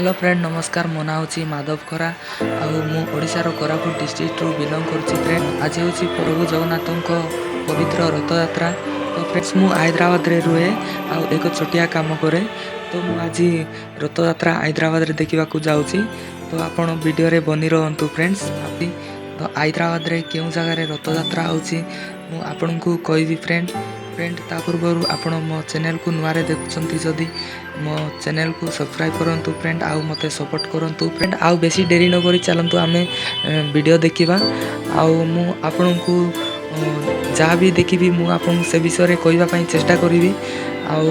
Hello friend नमस्कार मो ना हूँ माधव खरा आशार कोरापुट डिस्ट्रिक्ट रु बिलंग करुच्ची फ्रेंड। आज हूँ प्रभु जगन्नाथ पवित्र रथ यात्रा। तो फ्रेंड्स मु हैदराबाद रे रुहे एक छोटिया काम करे। तो मु आज रथ यात्रा हैदराबाद रे देखा जाऊँगी। तो आपण वीडियो रे बनी रहंतु फ्रेंड्स। तो हैदराबाद रे केउ जगह रे रथ यात्रा होची मु आपन को कहबी फ्रेंड। ता पूर्व आपण मो चैनल को नुआरे देखुछंती जदी मो चैनल को सब्सक्राइब करंतु फ्रेंड आउ मते सपोर्ट करंतु फ्रेंड। आउ बेसी देरी न करी चलंतु आमे वीडियो देखिबा। आउ मु आपन को जहाँ भी देखिबी मु आपन से विषय रे कहबा पई चेष्टा करिवि। आउ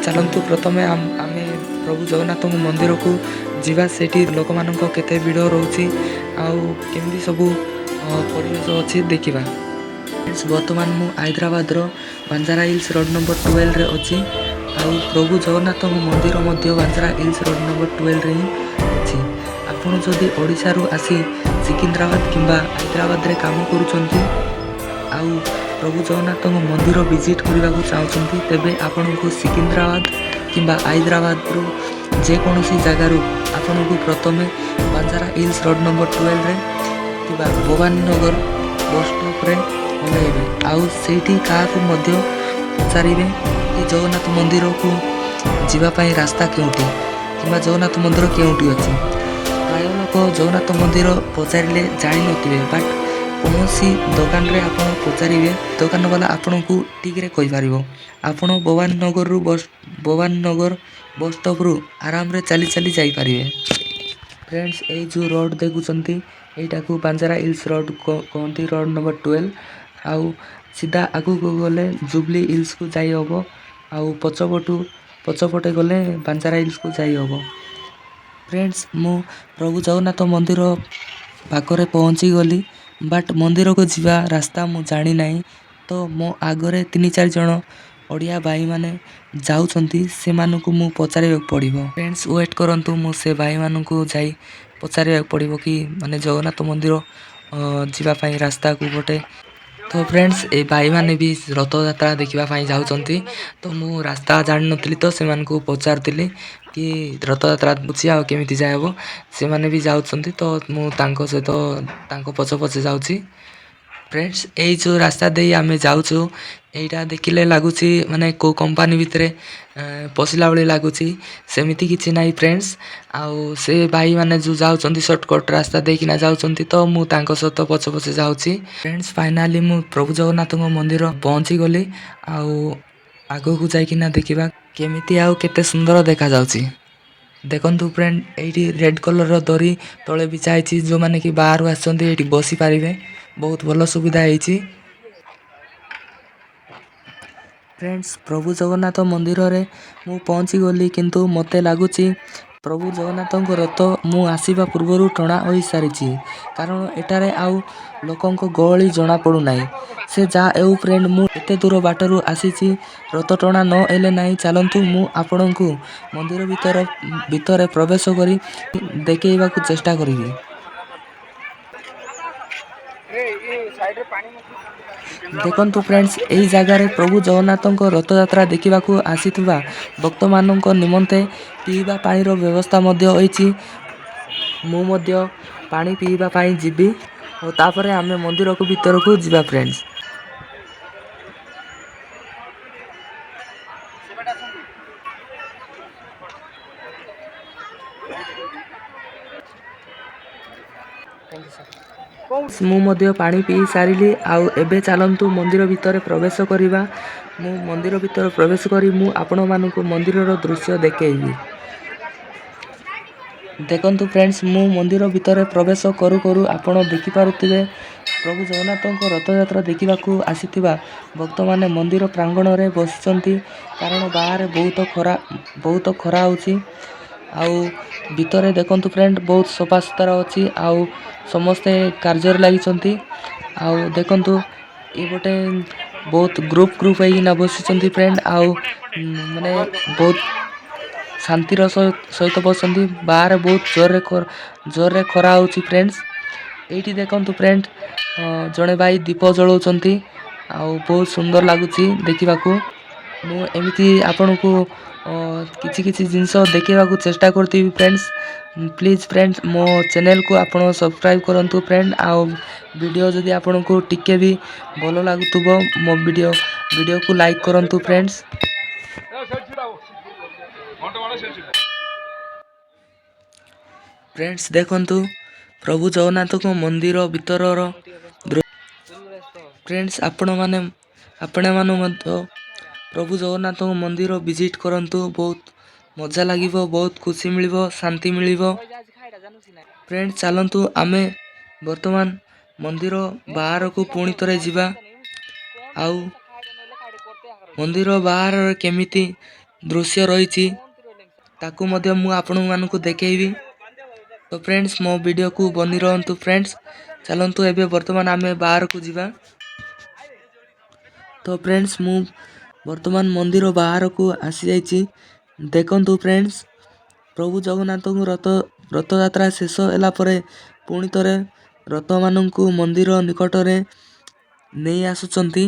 चलंतु प्रथमे आमे प्रभु जगन्नाथ मंदिर को जीवा। सेठी लोक मानक केते भिड़ रहउची आउ केमदी सबु परिवेश अछि देखिबा। वर्तमान मु हैदराबाद रो बंजारा हिल्स रोड नंबर 12 रे अछि। आउ प्रभु जगन्नाथ मंदिर मध्य बंजारा हिल्स रोड नंबर 12 रे ही अछि। आपण जदि ओडिसा रो आसी सिकंदराबाद किंबा हैदराबाद रे काम करूछंती आउ प्रभु जगन्नाथ मंदिर विजिट करबा को चाहछंती तेबे आपण को सिकंदराबाद किंबा हैदराबाद रो जे कोनोसी जगह रो आपण को प्रथमे बंजारा हिल्स रोड नंबर 12 रे किंबा भवानी नगर बस स्टॉप रे ओलेबे। आउ सेठी काकू मध्य पचारिबे कि जगन्नाथ मंदिर को जीवा पाई रास्ता केउटी किंबा जगन्नाथ मंदिर केउटी अछि। प्राय लोक जगन्नाथ मंदिर पचारिले जानि नथिबे बट कोनोसी दुकान रे आपण पचारिबे दुकान वाला आपण को ठीक रे कहि पारिबो। आपण भवानी नगर बस स्टॉप रु आराम रे चली चली जाई पारिबे। फ्रेंड्स ए जो रोड देखुछंती एटा को बंजारा हिल्स रोड कहंती रोड नंबर 12। आउ सीधा आगु को गले जुबली हिल्स को जाई होबो। आउ पछपटे गले बंजारा हिल्स को जाई होबो। फ्रेंड्स मु प्रभु जगन्नाथ मंदिर पाखरे पहुंची गली बट मंदिर को जीवा रास्ता मु जानी नाही। तो मो आगरे 3-4 जण ओडिया भाई माने जाउछंती से मानु को मु पचारे पड़िबो। फ्रेंड्स वेट करंतु मु से भाई मानु को जाई पचारे पड़िबो कि माने जगन्नाथ मंदिर जीवा पई रास्ता को गोटे। तो फ्रेंड्स ए भाई माने भी रथ यात्रा देखिबा पई जाउछंती। तो मु रास्ता जानि नथिली तो से मान को पचारतिली कि रथ यात्रा बुझिया केमिति जायबो। से माने भी जाउछंती तो मु तांको सहित तांको पछ जाउची। फ्रेंड्स ए जो रास्ता देई आमे जाउछु एटा देखिले लागुची माने को कंपनी भितरे पसिला बळे लागुची सेमिति किछि नाही फ्रेंड्स। आउ से भाई माने जो जाउछंती शॉर्टकट रास्ता देखिना जाउछंती तो मु तांको सहित पछ जाउची। फ्रेंड्स फाइनली मु प्रभु जगन्नाथ मंदिर पहुंची गली। आउ आगो को जाइकिना देखिबा केमिति आउ केते सुंदर देखा जाउची। देखंतु फ्रेंड एठी रेड कलर रो दरी तळे बिछाइछि जो माने कि बाहर आछंती एठी बसी पारिबे। बहुत भलो सुविधा हेछि। फ्रेंड्स प्रभु जगन्नाथ मंदिर रे मु पहुंची गली किंतु मते लागुची प्रभु जगन्नाथ रथ मु आसीबा पूर्वरु टणा होई सारिछि। कारण एटारे आउ लोकंक गहली जना पडु नाही। से जा एउ फ्रेंड मु एते दूर बाटरु आसीछि रथ टणा न एले नाही। चलंतु मु आपणंकु मंदिर भितर प्रवेश करी देखेइबा को चेष्टा करिबी। देखंतु फ्रेंड्स एई जगह रे प्रभु जगन्नाथ रथ यात्रा देखिबा को आसीथुबा भक्त माननक निमंते पीबा पानी रो व्यवस्था मध्य होईछि। मु मध्य पानी पीबा पाई जिबी और तापरे आमे मंदिर को भीतर को जिबा फ्रेंड्स। मु मध्य पानी पी सारिली आउ एबे चलंतु मंदिर भितर प्रवेश करिबा। मु मंदिर भितर प्रवेश करी मु आपण मानकु मंदिर रो दृश्य देखेइबी। देखंतु फ्रेंड्स मु मंदिर भितर प्रवेश करू करू आपण देखि पारुथिबे प्रभु जगन्नाथ रथ यात्रा देखिबा को आसीथिबा भक्त माने मंदिर प्रांगण रे बसचंती। कारण बाहर बहुत खरा होची। आउ भितरे देखंतु फ्रेंड बहुत सफा सुतरा अछि। आउ समस्ते कार्य लागिचंती। आउ देखंतु ए गोटे बहुत ग्रुप हेई ना बसिचंती फ्रेंड। आउ माने बहुत शांति सहित बसंती। बाहर बहुत जोर रे खरा होची फ्रेंड्स। एठी देखंतु फ्रेंड जणे भाई दीप जळौचंती। आउ बहुत सुंदर लागुची देखिबा को। ମୁଁ ଏମିତି ଆପଣଙ୍କୁ କିଛି କିଛି ଜିନିଷ ଦେଖେଇବାକୁ ଚେଷ୍ଟା କରୁଥିବି ଫ୍ରେଣ୍ଡସ୍। ପ୍ଲିଜ୍ ଫ୍ରେଣ୍ଡସ୍ ମୋ ଚ୍ୟାନେଲକୁ ଆପଣ ସବସ୍କ୍ରାଇବ୍ କରନ୍ତୁ ଫ୍ରେଣ୍ଡ। ଆଉ ଭିଡ଼ିଓ ଯଦି ଆପଣଙ୍କୁ ଟିକେ ବି ଭଲ ଲାଗୁଥିବ ମୋ ଭିଡ଼ିଓକୁ ଲାଇକ୍ କରନ୍ତୁ ଫ୍ରେଣ୍ଡସ୍। ଫ୍ରେଣ୍ଡସ୍ ଦେଖନ୍ତୁ ପ୍ରଭୁ ଜଗନ୍ନାଥଙ୍କ ମନ୍ଦିର ଭିତରର ଫ୍ରେଣ୍ଡସ୍ ଆପଣମାନେ ମଧ୍ୟ ପ୍ରଭୁ ଜଗନ୍ନାଥଙ୍କ ମନ୍ଦିର ଭିଜିଟ୍ କରନ୍ତୁ। ବହୁତ ମଜା ଲାଗିବ, ବହୁତ ଖୁସି ମିଳିବ, ଶାନ୍ତି ମିଳିବ। ଫ୍ରେଣ୍ଡସ୍ ଚାଲନ୍ତୁ ଆମେ ବର୍ତ୍ତମାନ ମନ୍ଦିର ବାହାରକୁ ପୁଣି ଥରେ ଯିବା। ଆଉ ମନ୍ଦିର ବାହାରରେ କେମିତି ଦୃଶ୍ୟ ରହିଛି ତାକୁ ମଧ୍ୟ ମୁଁ ଆପଣମାନଙ୍କୁ ଦେଖେଇବି। ତ ଫ୍ରେଣ୍ଡସ୍ ମୋ ଭିଡ଼ିଓକୁ ବନି ରହନ୍ତୁ ଫ୍ରେଣ୍ଡସ୍। ଚାଲନ୍ତୁ ଏବେ ବର୍ତ୍ତମାନ ଆମେ ବାହାରକୁ ଯିବା। ତ ଫ୍ରେଣ୍ଡସ୍ ମୁଁ ବର୍ତ୍ତମାନ ମନ୍ଦିର ବାହାରକୁ ଆସିଯାଇଛି। ଦେଖନ୍ତୁ ଫ୍ରେଣ୍ଡସ୍ ପ୍ରଭୁ ଜଗନ୍ନାଥଙ୍କୁ ରଥଯାତ୍ରା ଶେଷ ହେଲା ପରେ ପୁଣି ଥରେ ରଥମାନଙ୍କୁ ମନ୍ଦିର ନିକଟରେ ନେଇ ଆସୁଛନ୍ତି।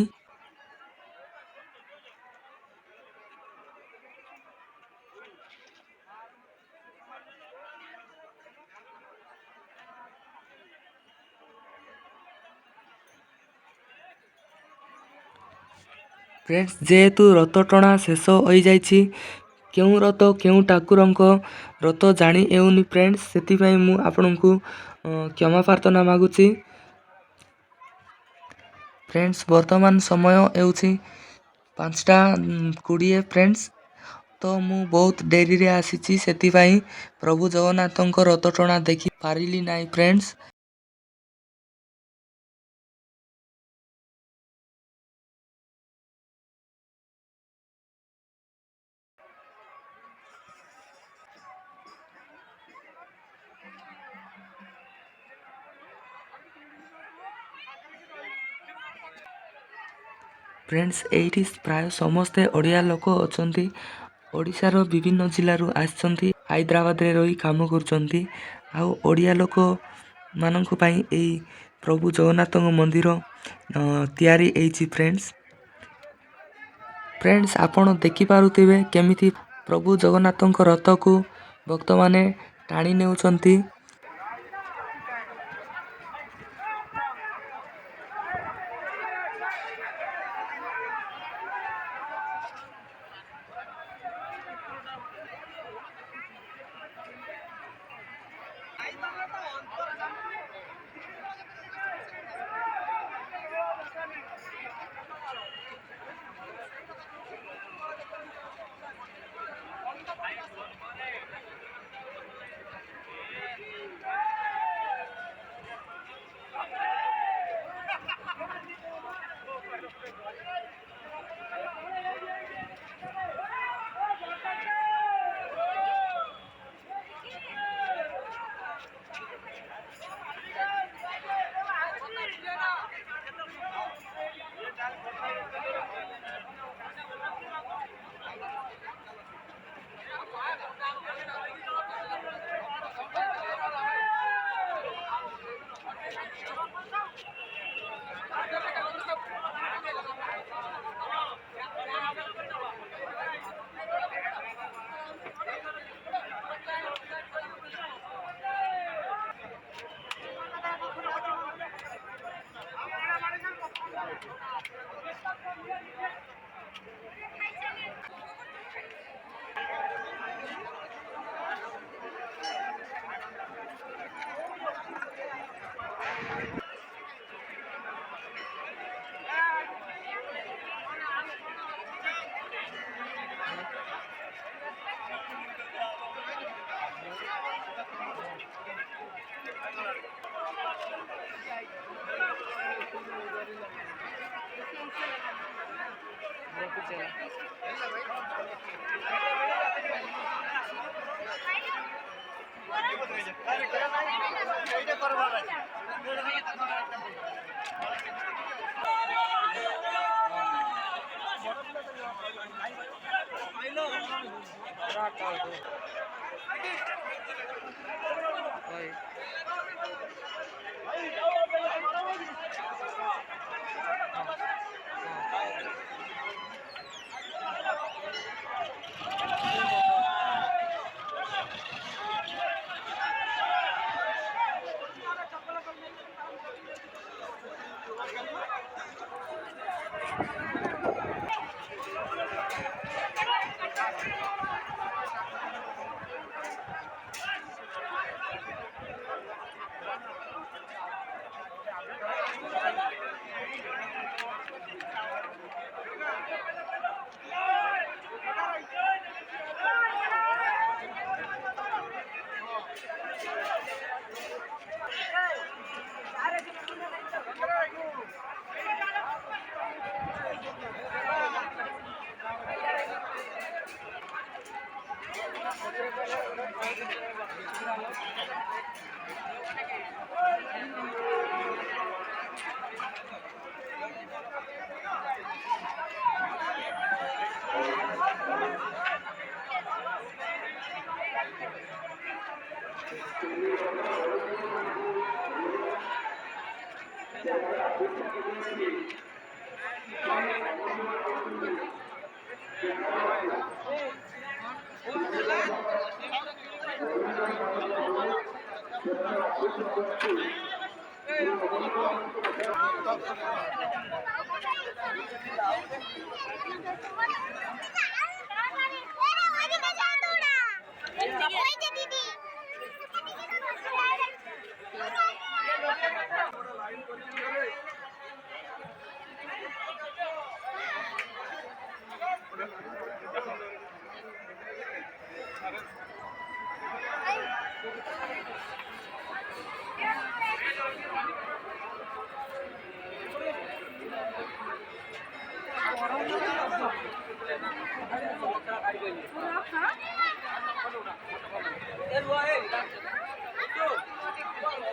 ଫ୍ରେଣ୍ଡସ୍ ଯେହେତୁ ରଥ ଟଣା ଶେଷ ହୋଇଯାଇଛି, କେଉଁ ରଥ କେଉଁ ଠାକୁରଙ୍କ ରଥ ଜାଣି ହେଉନି ଫ୍ରେଣ୍ଡସ୍, ସେଥିପାଇଁ ମୁଁ ଆପଣଙ୍କୁ କ୍ଷମା ପ୍ରାର୍ଥନା ମାଗୁଛି। ଫ୍ରେଣ୍ଡସ୍ ବର୍ତ୍ତମାନ ସମୟ ହେଉଛି 5ଟା 20 ଫ୍ରେଣ୍ଡସ୍। ତ ମୁଁ ବହୁତ ଡେରିରେ ଆସିଛି, ସେଥିପାଇଁ ପ୍ରଭୁ ଜଗନ୍ନାଥଙ୍କ ରଥ ଟଣା ଦେଖି ପାରିଲି ନାହିଁ ଫ୍ରେଣ୍ଡସ୍। ଫ୍ରେଣ୍ଡସ୍ ଏଇଠି ପ୍ରାୟ ସମସ୍ତେ ଓଡ଼ିଆ ଲୋକ ଅଛନ୍ତି। ଓଡ଼ିଶାର ବିଭିନ୍ନ ଜିଲ୍ଲାରୁ ଆସିଛନ୍ତି, ହାଇଦ୍ରାବାଦରେ ରହି କାମ କରୁଛନ୍ତି। ଆଉ ଓଡ଼ିଆ ଲୋକମାନଙ୍କ ପାଇଁ ଏଇ ପ୍ରଭୁ ଜଗନ୍ନାଥଙ୍କ ମନ୍ଦିର ତିଆରି ହେଇଛି ଫ୍ରେଣ୍ଡସ୍। ଫ୍ରେଣ୍ଡସ୍ ଆପଣ ଦେଖିପାରୁଥିବେ କେମିତି ପ୍ରଭୁ ଜଗନ୍ନାଥଙ୍କ ରଥକୁ ଭକ୍ତମାନେ ଟାଣି ନେଉଛନ୍ତି।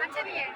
अच्छा नहीं है।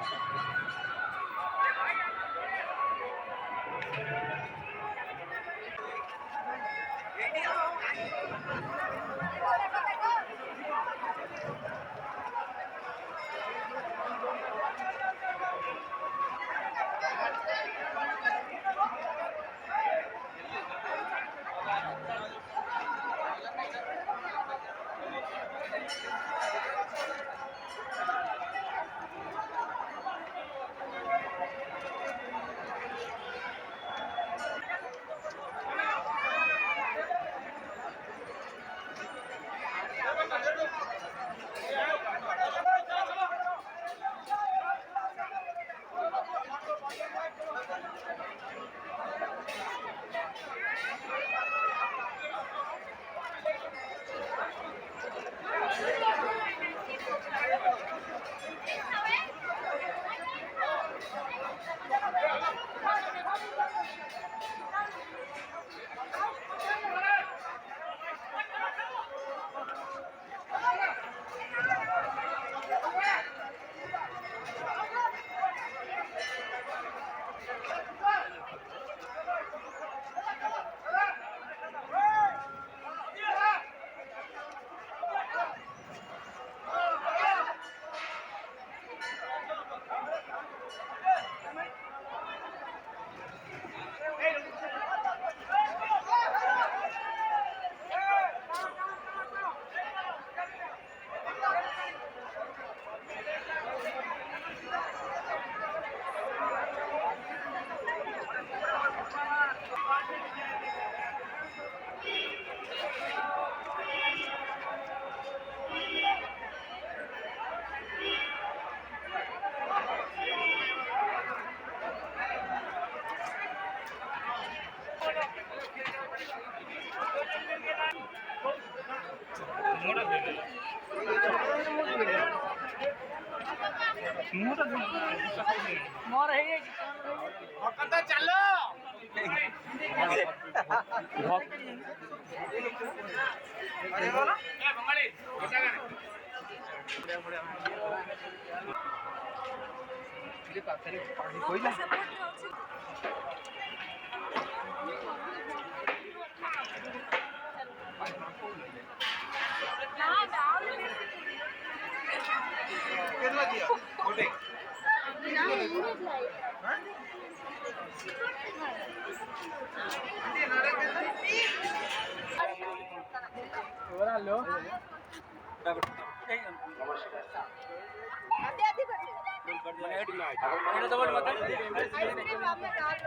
आइसक्रीम हमें डाल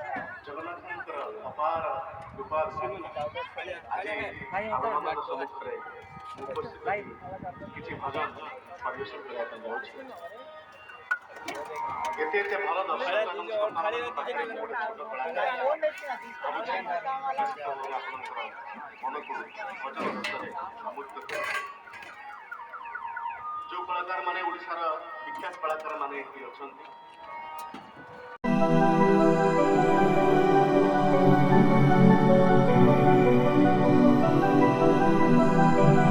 ଜଗନ୍ନାଥଙ୍କର ଅପାର କୃପା ଆଜି ଆମମାନଙ୍କ ସମ୍ମୁଖରେ ମୁଁ ଉପସ୍ଥିତ ହୋଇ କିଛି ଭଜନ ପରିବେଷଣ କରିବା ପାଇଁ ଯାଉଛି। ଏତେ ଏତେ ଭଲ ଦର୍ଶକ ଏବଂ ସମ୍ମାନମାନଙ୍କ ପାଖରେ ମୁଁ ଗୋଟେ ଛୋଟ କଳାକାର ଭାବୁଛି ନିଶ୍ଚିତ ଭାବରେ ଆପଣଙ୍କର ମନକୁ ଭଜନ ରସରେ ଆମୋଦିତ କରିବ। ଯେଉଁ କଳାକାରମାନେ ଓଡ଼ିଶାର ବିଖ୍ୟାତ କଳାକାରମାନେ ଏଠି ଅଛନ୍ତି